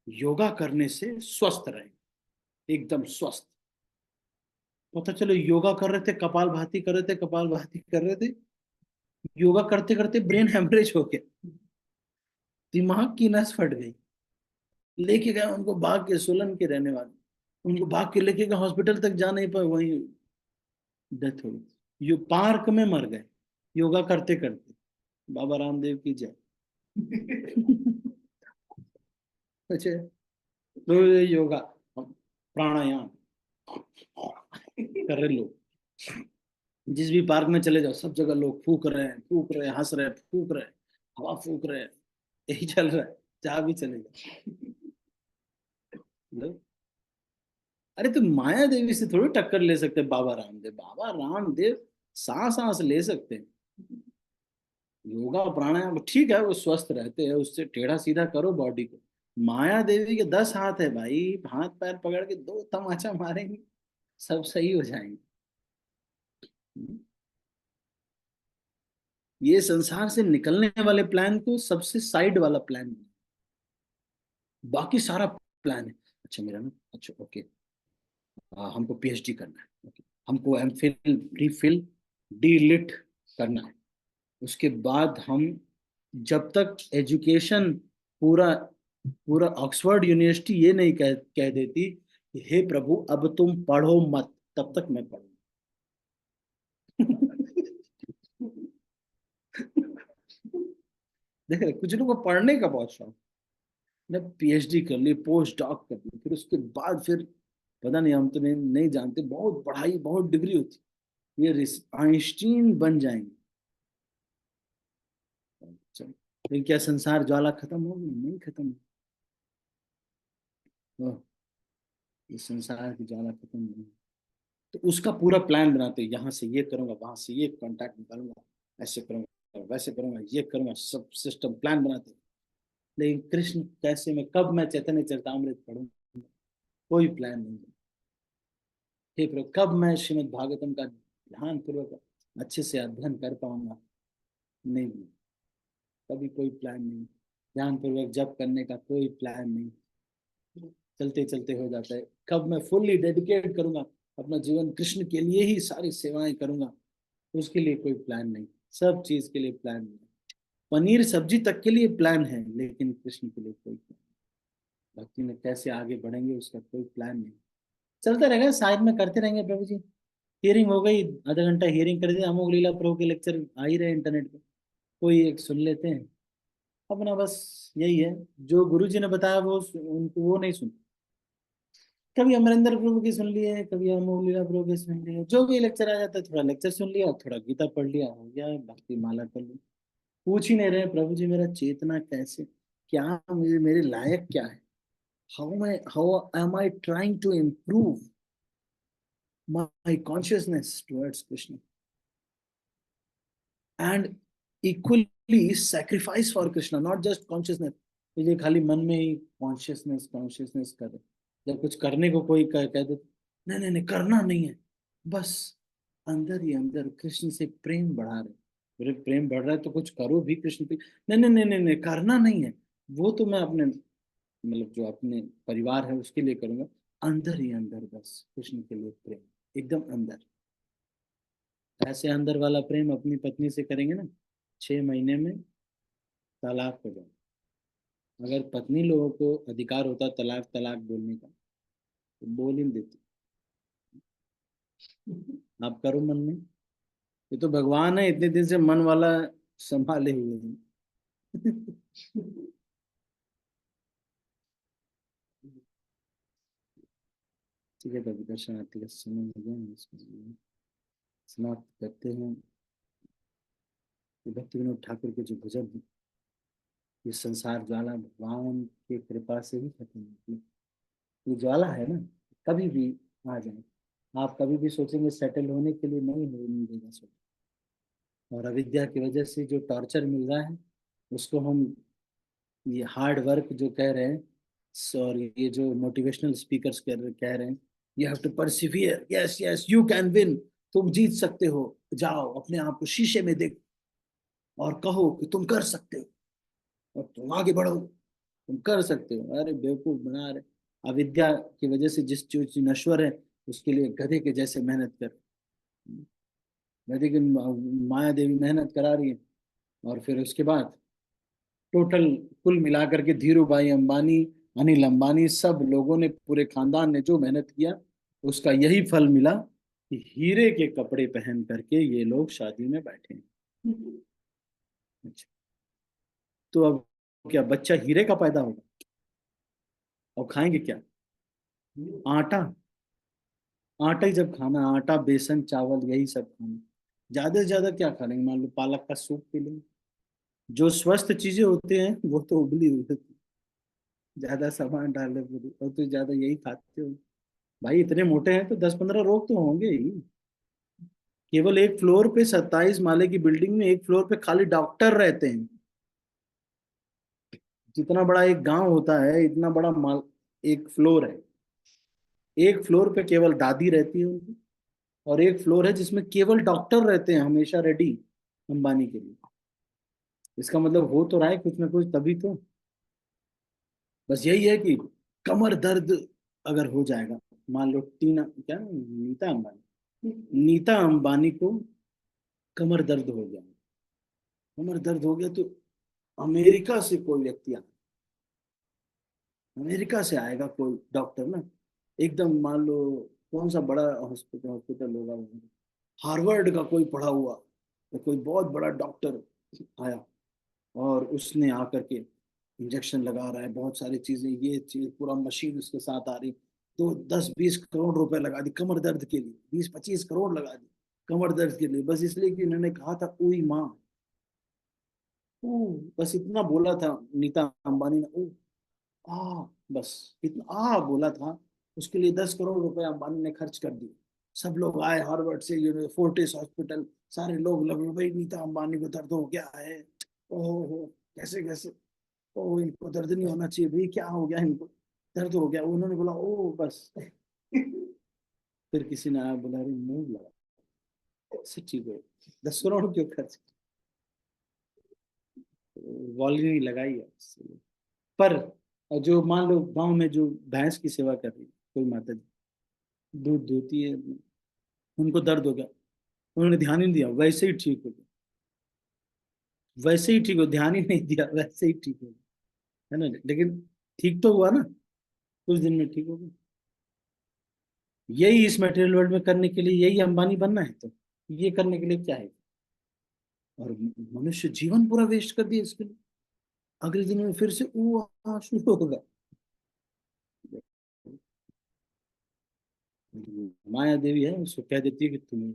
योगा करने से स्वस्थ रहेंगे, एकदम स्वस्थ। पता चलो योगा कर रहे थे, कपाल भाती कर रहे थे, कपाल भाती कर रहे थे, योगा करते करते ब्रेन हेमरेज हो गया, दिमाग की नस फट गई, लेके गए उनको, बाग के सोलन के रहने वाले, उनको भाग के लेके गए, हॉस्पिटल तक जा नहीं पाए, वहीं डेथ हो गई। यो पार्क में मर गए योगा करते करते। बाबा रामदेव की जय। अच्छा, तो ये योगा, प्राणायाम कर रहे लोग, जिस भी पार्क में चले जाओ सब जगह लोग फूक रहे हैं, फूक रहे हैं, हंस रहे हैं, फूक रहे हैं, हवा फूक रहे हैं, यही चल रहा है जहाँ भी चले जाओ लोग। अरे तो माया देवी से थोड़ी टक्कर ले सकते बाबा रामदेव। बाबा रामदेव सांस सांस ले सकते हैं। योगा प्राणायाम ठीक है, वो स्वस्थ रहते हैं, उससे टेढ़ा सीधा करो बॉडी को। माया देवी के 10 हाथ है भाई, हाथ पैर पकड़ के दो तमाचा मारेंगे, सब सही हो जाएंगे। ये संसार से निकलने वाले प्लान को सबसे साइड वाला प्लान, बाकी सारा प्लान है। अच्छा मेरा ना, अच्छा ओके, हमको पीएचडी करना है, ओके, हमको एमफिल, डीफिल, डीलिट करना है। उसके बाद हम, जब तक एजुकेशन पूरा पूरा ऑक्सफोर्ड यूनिवर्सिटी ये नहीं कह देती कि हे प्रभु अब तुम पढ़ो मत, तब तक मैं पढ़ूंगा। देख रहे, कुछ लोगों को पढ़ने का बहुत शौक, ने पीएचडी कर ली, पोस्ट डॉक कर ली, फिर उसके बाद फिर पता नहीं, हम तो नहीं जानते, बहुत पढ़ाई, बहुत डिग्री होती, ये आइंस्टीन बन जाएंगे। चलो, लेकिन क्या संसार ज्वाला खत्म होगी? नहीं खत्म हो, ये संसार की ज्वाला खत्म नहीं। तो उसका पूरा प्लान बनाते हैं, यहाँ से ये करूंगा, वहां से ये कॉन्टैक्ट निकालूंगा, ऐसे करूंगा, वैसे करूंगा, ये करूंगा, सब सिस्टम प्लान बनाते हैं। लेकिन कृष्ण कैसे, मैं कब मैं चैतन्य चरितामृत पढ़ूंगा? कोई प्लान नहीं है। हे प्रभु कब मैं श्रीमद् भागवतम का ध्यान पूर्वक अच्छे से अध्ययन कर पाऊंगा? नहीं, कभी कोई प्लान नहीं। ध्यान पूर्वक जप करने का कोई प्लान नहीं, चलते चलते हो जाता है। कब मैं फुल्ली डेडिकेट करूंगा अपना जीवन कृष्ण के लिए ही, सारी सेवाएं करूंगा, उसके लिए कोई प्लान नहीं। सब चीज के लिए प्लान नहीं, पनीर सब्जी तक के लिए प्लान है, लेकिन कृष्ण के लिए कोई प्लान, भक्ति में कैसे आगे बढ़ेंगे उसका कोई प्लान नहीं। चलता रहेगा, साइड में करते रहेंगे प्रभु जी। हियरिंग हो गई, आधा घंटा हियरिंग कर दिया, अमोघ लीला प्रभु के लेक्चर आ ही रहे इंटरनेट पे, कोई एक सुन लेते हैं अपना, बस यही है। जो गुरु जी ने बताया वो उनको वो नहीं सुन। कभी अमरिंदर प्रभु की सुन लिए, कभी अमोघ लीला प्रभु की सुन लिए, जो भी लेक्चर आ जाता है, थोड़ा लेक्चर सुन लिया, थोड़ा गीता पढ़ लिया, हो गया, भक्ति माला कर ली। पूछ ही नहीं रहे प्रभु जी मेरा चेतना कैसे, क्या मेरे लायक क्या है, how am I trying to improve my consciousness towards Krishna and equally sacrifice for Krishna, not just consciousness. ये खाली मन में ही कॉन्शियसनेस कॉन्शियसनेस करे, जब कुछ करने को कोई कह दे, नहीं नहीं नहीं करना नहीं है, बस अंदर ही अंदर कृष्ण से प्रेम बढ़ा रहे, मेरे प्रेम बढ़ रहा है तो कुछ करो भी कृष्ण पे, नहीं नहीं नहीं नहीं नहीं करना नहीं है, वो तो मैं अपने, मतलब जो अपने परिवार है उसके लिए करूंगा, अंदर ही अंदर बस कृष्ण के लिए प्रेम, एकदम अंदर। ऐसे अंदर वाला प्रेम अपनी पत्नी से करेंगे ना, 6 महीने में तलाक हो जाए। अगर पत्नी लोगों को अधिकार होता तलाक तलाक बोलने का, तो बोल ही देती। आप करो मन में, ये तो भगवान है इतने दिन से मन वाला संभाले हुए हैं। ठीक है, कभी दर्शन आरती का समय हो गया, हम इसको समाप्त करते हैं। ये भक्ति विनोद ठाकुर के जो भजन है, ये संसार ज्वाला भगवान की कृपा से ही खत्म होती है। ये ज्वाला है ना, कभी भी आ जाए, आप कभी भी सोचेंगे सेटल होने के लिए, नहीं होने देगा सोच। और अविद्या की वजह से जो टॉर्चर मिल रहा है, उसको हम ये हार्ड वर्क जो कह रहे हैं, और ये जो मोटिवेशनल स्पीकर्स कह रहे हैं, you have to persevere, yes yes you can win, तुम जीत सकते हो, जाओ अपने आप को शीशे में देखो और कहो कि तुम कर सकते हो, और तुम आगे बढ़ो, तुम कर सकते हो। अरे बेवकूफ बना रहे, अविद्या की वजह से जिस चीज नश्वर है उसके लिए गधे के जैसे मेहनत कर, गधे की माया देवी मेहनत करा रही है, और फिर उसके बाद टोटल कुल मिलाकर के धीरू भाई अंबानी अनिल अंबानी, सब लोगों ने, पूरे खानदान ने जो मेहनत किया, उसका यही फल मिला कि हीरे के कपड़े पहन करके ये लोग शादी में बैठे हैं। अच्छा, तो अब क्या बच्चा हीरे का पैदा होगा? और खाएंगे क्या? आटा। आटा ही जब खाना, आटा बेसन चावल यही सब खाना। ज्यादा से ज्यादा क्या खा लेंगे? मान लो पालक का सूप पी लेंगे। जो स्वस्थ चीजें होते हैं वो तो उबली हुई होती हैं। ज्यादा सामान डाले पूरी, और तो ज्यादा यही खाते हो। भाई इतने मोटे हैं तो 10-15 रोग तो होंगे ही। केवल एक फ्लोर पे 27 माले की बिल्डिंग में एक फ्लोर पे खाली डॉक्टर रहते हैं। जितना बड़ा एक गांव होता है, इतना बड़ा माल, एक फ्लोर है। एक फ्लोर पे केवल दादी रहती है उनकी, और एक फ्लोर है जिसमें केवल डॉक्टर रहते हैं हमेशा रेडी अंबानी के लिए। इसका मतलब हो तो रहा है कुछ ना कुछ, तभी तो। बस यही है कि कमर दर्द अगर हो जाएगा, मान लो टीना क्या, नीता अंबानी, नीता अंबानी को कमर दर्द हो गया, कमर दर्द हो गया, तो अमेरिका से कोई व्यक्ति आएगा, अमेरिका से आएगा कोई डॉक्टर ना, एकदम मान लो कौन सा बड़ा हॉस्पिटल हॉस्पिटल होगा, हार्वर्ड का कोई पढ़ा हुआ, तो कोई बहुत बड़ा डॉक्टर आया, और उसने आकर के इंजेक्शन लगा रहा है, बहुत सारी चीजें, ये चीज पूरा मशीन उसके साथ आ रही, तो 10-20 करोड़ रुपए लगा दी कमर दर्द के लिए, 20-25 करोड़ लगा दी कमर दर्द के लिए, बस इसलिए कि उन्होंने कहा था उई माँ। बस इतना बोला था नीता अंबानी ने, ओ आ, बस इतना बोला था, उसके लिए 10 करोड़ रुपए अंबानी ने खर्च कर दिए। सब लोग आए हार्वर्ड से, फोर्टिस हॉस्पिटल, सारे लोग लगे भाई नीता अंबानी को दर्द हो गया है, ओहो हो, कैसे कैसे, ओ इनको दर्द नहीं होना चाहिए भाई, क्या हो गया इनको, दर्द हो गया, उन्होंने बोला ओ बस। फिर किसी ने आया बोला अरे मुंह लगा, इससे ठीक हो, 10 करोड़ क्यों खर्च, वॉल्यूम लगाई है उससे। पर जो मान लो गांव में जो भैंस की सेवा कर रही है कोई माता जी, दूध दूहती है, उनको दर्द हो गया, उन्होंने ध्यान ही नहीं दिया, वैसे ही ठीक हो गया, वैसे ही ठीक हो, ध्यान ही नहीं दिया, वैसे ही ठीक हो गया, है ना? लेकिन ठीक तो हुआ ना, कुछ दिन में ठीक हो गया। यही इस मटेरियल वर्ल्ड में करने के लिए, यही अंबानी बनना है, तो ये करने के लिए क्या है? और मनुष्य जीवन पूरा वेस्ट कर दिया इसके लिए, अगले दिन में फिर से वो शुरू होगा। माया देवी है, उसको कह देती है कि तुम्हें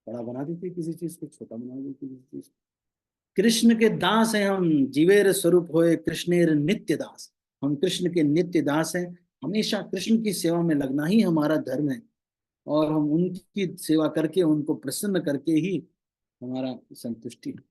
बड़ा बना देती है किसी चीज को, छोटा बना देती है किसी चीज को। कृष्ण के दास हैं हम, जीवेर स्वरूप होए कृष्णेर नित्य दास। हम कृष्ण के नित्य दास हैं, हमेशा कृष्ण की सेवा में लगना ही हमारा धर्म है, और हम उनकी सेवा करके, उनको प्रसन्न करके ही हमारा संतुष्टि है।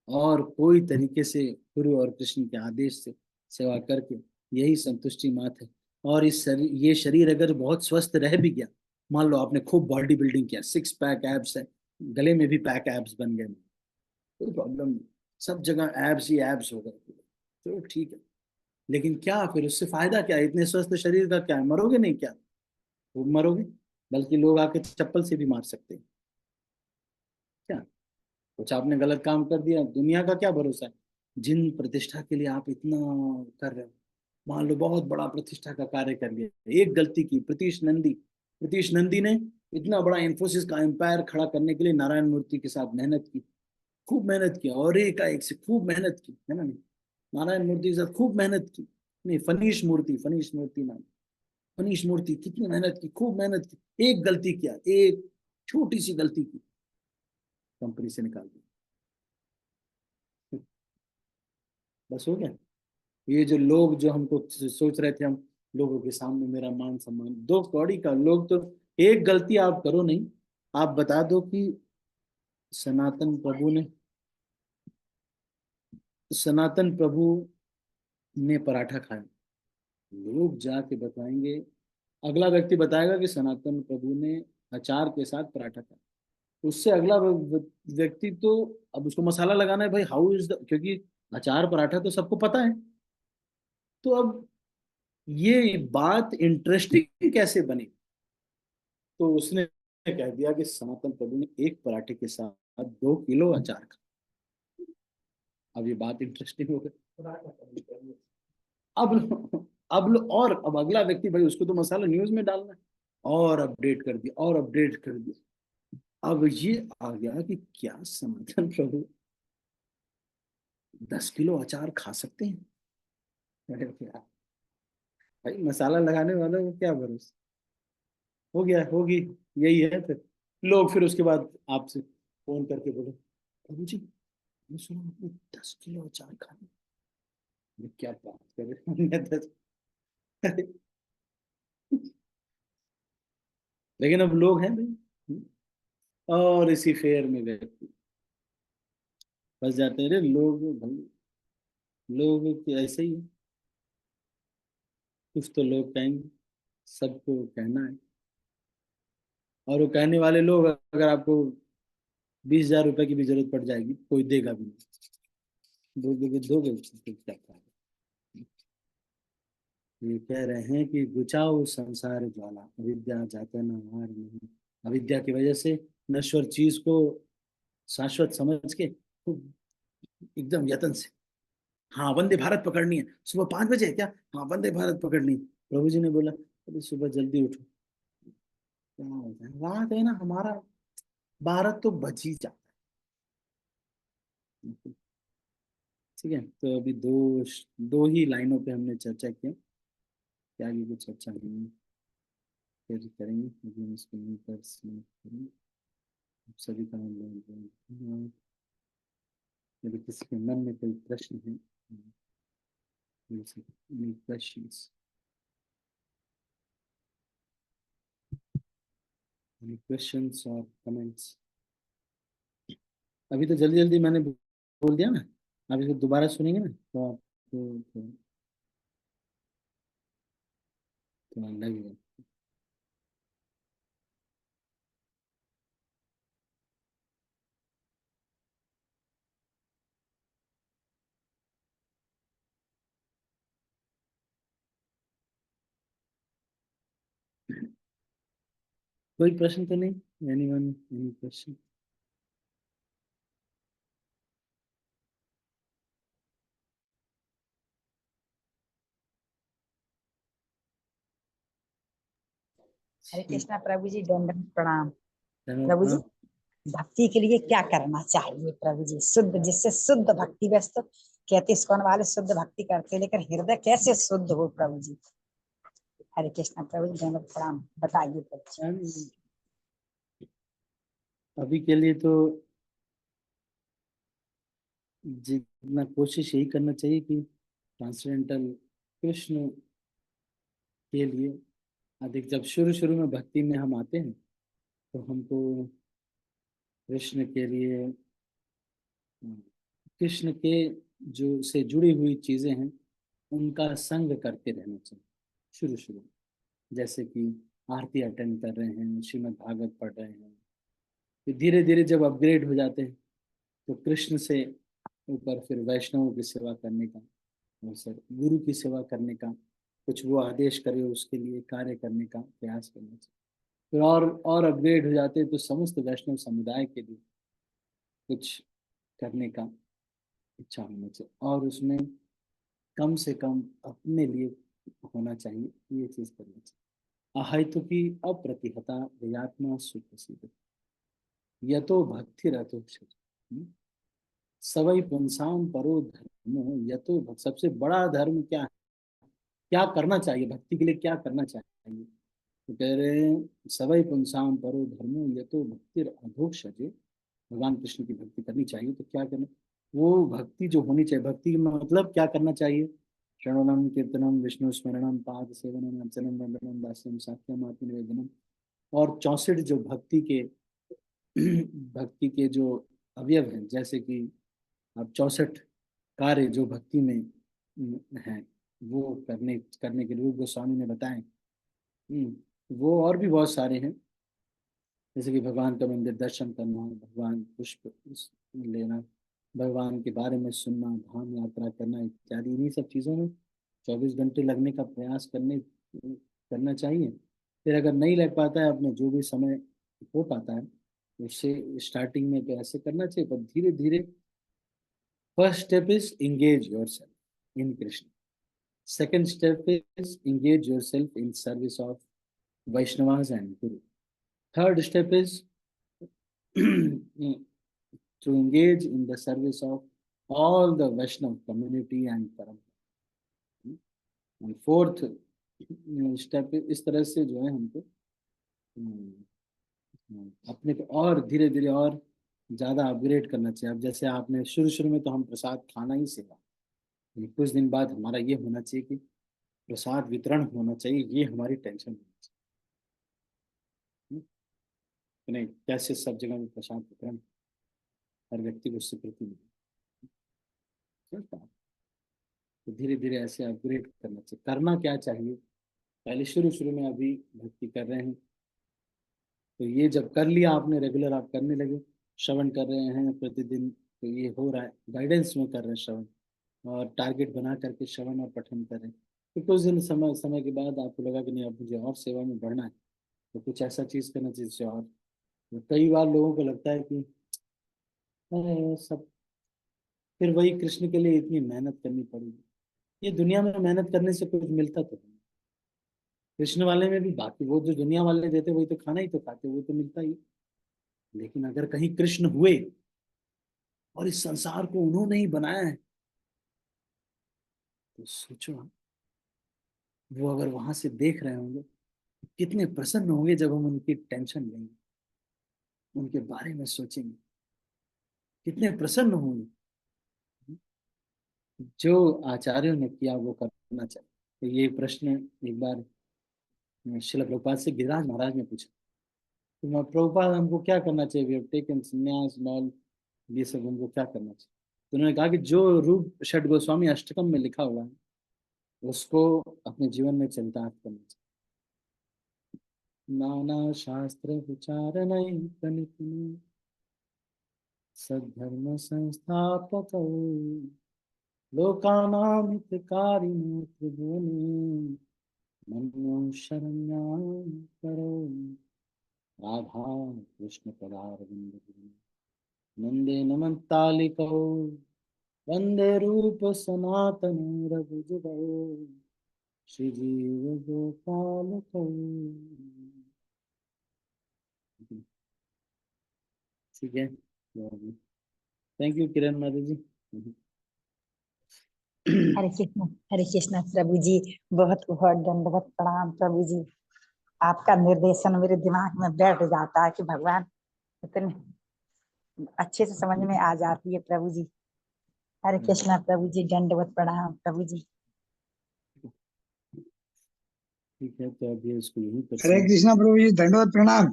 और कोई तरीके से गुरु और कृष्ण के आदेश से सेवा करके यही संतुष्टि मात है। और इस शरीर, ये शरीर अगर बहुत स्वस्थ रह भी गया, मान लो आपने खूब बॉडी बिल्डिंग किया, 6 पैक एब्स है, गले में भी पैक एब्स बन गए, कोई प्रॉब्लम नहीं, सब जगह एब्स ही एब्स हो गए, तो ठीक है। लेकिन क्या फिर उससे फायदा क्या है? इतने स्वस्थ शरीर का क्या है? मरोगे नहीं क्या? वो मरोगे, बल्कि लोग आके चप्पल से भी मार सकते हैं। क्या कुछ आपने गलत काम कर दिया, दुनिया का क्या भरोसा है? जिन प्रतिष्ठा के लिए आप इतना कर रहे हो, मान लो बहुत बड़ा प्रतिष्ठा का कार्य कर लिया, एक गलती की, प्रतीश नंदी ने इतना बड़ा इंफोसिस का एम्पायर खड़ा करने के लिए नारायण मूर्ति के साथ मेहनत की, खूब मेहनत की, और एक से खूब मेहनत की, है ना? नहीं, नारायण मूर्ति के साथ खूब मेहनत की, नहीं फनीश मूर्ति नाम, फनीश मूर्ति कितनी मेहनत की, खूब मेहनत की, एक गलती किया, एक छोटी सी गलती की, कंपनी से निकाल दी, बस हो गया। ये जो लोग जो हमको सोच रहे थे, हम लोगों के सामने मेरा मान सम्मान, दो कौड़ी का लोग तो, एक गलती आप करो नहीं, आप बता दो कि सनातन प्रभु ने, सनातन प्रभु ने पराठा खाया, लोग जाके बताएंगे, अगला व्यक्ति बताएगा कि सनातन प्रभु ने अचार के साथ पराठा खाया, उससे अगला व्यक्ति तो, अब उसको मसाला लगाना है भाई, हाउ इज द, क्योंकि अचार पराठा तो सबको पता है, तो अब ये बात इंटरेस्टिंग कैसे बनी? तो उसने कह दिया कि सनातन प्रभु ने एक पराठे के साथ 2 किलो अचार खा। अब ये बात इंटरेस्टिंग हो गई। अब अगला व्यक्ति भाई, उसको तो मसाला न्यूज में डालना है, और अपडेट कर दिया और अपडेट कर दिया। अब ये आ गया कि क्या समाधान प्रभु, 10 किलो अचार खा सकते हैं? अरे यार, भाई मसाला लगाने वालों को क्या भरोसा। हो गया, होगी, यही है फिर। लोग फिर उसके बाद आपसे फोन करके बोले, प्रभु जी, मैं सुना आपने 10 किलो अचार खाने। मैं क्या बात कर रहे हैं? मैं 10। लेकिन अब लोग हैं भाई, और इसी फेयर में व्यक्ति फंस जाते हैं। रे लोग भाई, लोग कि ऐसे ही है। कुछ तो लोग कहेंगे, सबको कहना है। और वो कहने वाले लोग, अगर आपको 20,000 रुपए की भी जरूरत पड़ जाएगी, कोई देगा भी नहीं। दोगे दोगे तो क्या फायदा। ये कह रहे हैं कि बुझाओ संसार ज्वाला, अविद्या जाते न हार नहीं। अविद्या की वजह से नश्वर चीज को शाश्वत समझ के खूब एकदम यत्न से, हाँ वंदे भारत पकड़नी है, सुबह 5 बजे है क्या? हाँ वंदे भारत पकड़नी है। प्रभु जी ने बोला, अरे सुबह जल्दी उठो। क्या होता है, रात है ना हमारा, भारत तो बच ही जाता है। ठीक है, तो अभी दो दो ही लाइनों पे हमने चर्चा की, क्या आगे की चर्चा नहीं फिर करेंगे, अभी हम इसको नहीं कर करेंगे। आप सभी का यदि किसी के मन में कोई प्रश्न है, any questions, any questions or comments? अभी तो जल्दी जल्दी मैंने बोल दिया ना, आप इसको दोबारा सुनेंगे ना तो आपको तो लगेगा। कोई प्रश्न तो नहीं? Anyone, any question? Hare Krishna प्रभु जी, दंडवत प्रणाम। धन्यवाद। प्रभु जी, हाँ, भक्ति के लिए क्या करना चाहिए प्रभु जी? शुद्ध, जिससे शुद्ध भक्ति, व्यस्त कहते इस्कॉन वाले शुद्ध भक्ति करते, लेकिन हृदय कैसे शुद्ध हो प्रभु जी? हरे कृष्णा प्रभु जी, दंडवत प्रणाम, बताइए प्रभु जी। अभी के लिए तो जितना कोशिश यही करना चाहिए कि ट्रांसडेंटल कृष्ण के लिए अधिक, जब शुरू शुरू में भक्ति में हम आते हैं तो हमको कृष्ण के लिए, कृष्ण के जो से जुड़ी हुई चीजें हैं उनका संग करते रहना चाहिए शुरू शुरू में। जैसे कि आरती अटेंड कर रहे हैं, श्रीमद् भागवत पढ़ रहे हैं, फिर धीरे धीरे जब अपग्रेड हो जाते हैं तो कृष्ण से ऊपर फिर वैष्णवों की सेवा करने का, और सर गुरु की सेवा करने का, कुछ वो आदेश करे उसके लिए कार्य करने का प्रयास करना चाहिए। फिर और अपग्रेड हो जाते हैं तो समस्त वैष्णव समुदाय के लिए कुछ करने का इच्छा होना चाहिए, और उसमें कम से कम अपने लिए होना चाहिए, ये चीज करनी चाहिए। अहैतु की अप्रतिहता व्यात्मा सुप्रसिद्ध, यतो भक्ति रतो सवई पुंसाम परो धर्मो यतो सबसे बड़ा धर्म क्या है, क्या करना चाहिए भक्ति के लिए, क्या करना चाहिए? तो कह रहे हैं सवई पुंसाम परो धर्मो यतो भक्ति अधोक्षजे, भगवान कृष्ण की भक्ति करनी चाहिए तो क्या करना, वो भक्ति जो होनी चाहिए, भक्ति का मतलब क्या करना चाहिए? श्रवणम कीर्तनम विष्णु स्मरणम पाद सेवनम अर्चनम वंदनम दास्यम साक्ष्यम आत्मनिवेदनम। और 64 जो भक्ति के भक्ति के जो अवयव हैं, जैसे कि अब 64 कार्य जो भक्ति में हैं, वो करने करने के लिए रूप गोस्वामी ने बताए। वो और भी बहुत सारे हैं, जैसे कि भगवान का मंदिर दर्शन करना, भगवान पुष्प लेना, भगवान के बारे में सुनना, धाम यात्रा करना इत्यादि, इन्हीं सब चीज़ों में 24 घंटे लगने का प्रयास करना चाहिए। फिर अगर नहीं लग पाता है, अपने जो भी समय हो पाता है उससे स्टार्टिंग में तो ऐसे करना चाहिए, पर धीरे धीरे first step is engage your self in Krishna. Second step is engage yourself in service of Vaishnavas and Guru. Third step is to engage in the service of all the Vaishnav community and parampara. And fourth step इस तरह से जो है हमको अपने को और धीरे धीरे और ज्यादा अपग्रेड करना चाहिए। अब जैसे आपने शुरू में तो हम प्रसाद खाना ही सेवा, कुछ दिन बाद हमारा ये होना चाहिए कि प्रसाद वितरण होना चाहिए, ये हमारी टेंशन होनी चाहिए। नहीं कैसे सब जगह में प्रसाद वितरण हर व्यक्ति को स्वीकृति मिले, तो धीरे धीरे ऐसे अपग्रेड करना चाहिए। करना क्या चाहिए, पहले शुरू में अभी भक्ति कर रहे हैं तो ये जब कर लिया आपने, रेगुलर आप करने लगे, श्रवण कर रहे हैं प्रतिदिन, तो ये हो रहा है, गाइडेंस में कर रहे हैं श्रवण, और टारगेट बना करके श्रवण और पठन कर रहे हैं, तो कुछ दिन समय के बाद आपको लगा कि नहीं अब मुझे और सेवा में बढ़ना है, तो कुछ ऐसा चीज करना चाहिए जिससे और। तो कई बार लोगों को लगता है कि सब फिर वही कृष्ण के लिए इतनी मेहनत करनी पड़ेगी। ये दुनिया में मेहनत करने से कुछ मिलता तो नहीं, कृष्ण वाले में भी बाकी वो जो दुनिया वाले देते वही तो खाना ही तो खाते, वो तो मिलता ही। लेकिन अगर कहीं कृष्ण हुए और इस संसार को उन्होंने ही बनाया है, तो सोचो वो अगर वहां से देख रहे होंगे कितने प्रसन्न होंगे जब हम उनकी टेंशन लेंगे, उनके बारे में सोचेंगे, कितने प्रसन्न होंगे। जो आचार्यों ने किया वो करना चाहिए। तो ये प्रश्न एक बार श्रील प्रभुपाद से गिरिराज महाराज ने पूछा, तो प्रभुपाद हमको क्या करना चाहिए, वी हैव टेकन संन्यास नॉल, ये सब हमको क्या करना चाहिए। तो उन्होंने कहा कि जो रूप षड गोस्वामी अष्टकम में लिखा हुआ है उसको अपने जीवन में चरितार्थ करना चाहिए। नाना शास्त्र विचार नहीं सद्धर्म संस्थापक लोकानां हितकारिणो त्रिभुवने मनो शरण्यां करो राधा कृष्ण पदारविंद नंदे नमन्तालिको वंदे रूप सनातन रघुजुगो श्री जीव गोपाल को। ठीक है, थैंक यू किरण माता जी। हरे कृष्ण प्रभु जी, बहुत बहुत दंडवत प्रणाम प्रभु जी। आपका निर्देशन मेरे दिमाग में बैठ जाता है कि भगवान इतने अच्छे से समझ में आ जाती है प्रभु जी। हरे कृष्ण प्रभु जी, दंडवत प्रणाम प्रभु जी। ठीक है, तो अभी उसको यही कर। हरे कृष्णा प्रभु जी, दंडवत प्रणाम।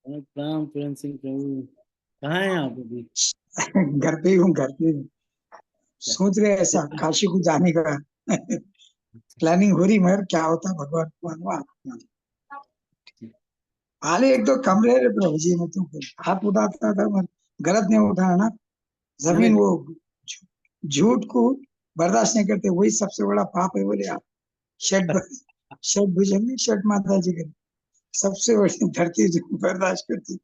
प्रणाम पूरन सिंह प्रभु, कहाँ हैं आप अभी? घर पे ही हूँ, घर पे हूँ। सोच रहे ऐसा काशी को जाने का प्लानिंग हो रही, मगर क्या होता भगवान को मालूम। हाल एक दो कमरे रे प्रभु जी में तो हाथ उठाता था, मगर गलत नहीं उठाना ना। जमीन वो झूठ को बर्दाश्त नहीं करते, वही सबसे बड़ा पाप है। बोले आप षट भुजंगी षट माता जी के सबसे बड़ी धरती जो बर्दाश्त करती,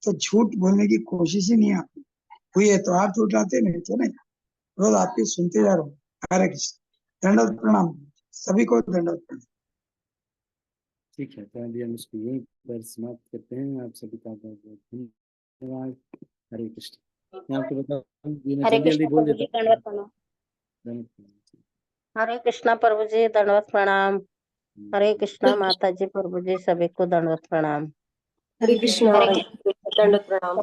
तो झूठ बोलने की कोशिश ही नहीं आती। हुई है तो हाथ उठाते, नहीं तो नहीं। रोज आपकी सुनते जा रहा हूँ। हरे कृष्ण, दंडवत प्रणाम सभी को, दंडवत प्रणाम। ठीक है, तो अभी हम इसको यहीं पर समाप्त करते हैं। आप सभी का बहुत बहुत धन्यवाद। हरे कृष्ण। मैं आपको बताऊं, मैं हरे जल्दी जल्दी कृष्ण बोल प्रभु जी, देता दंडवत प्रणाम। हरे कृष्णा प्रभु जी, दंडवत प्रणाम। हरे कृष्णा माता जी, प्रभु जी, सभी को दंडवत प्रणाम। हरे कृष्णा, दंडवत प्रणाम।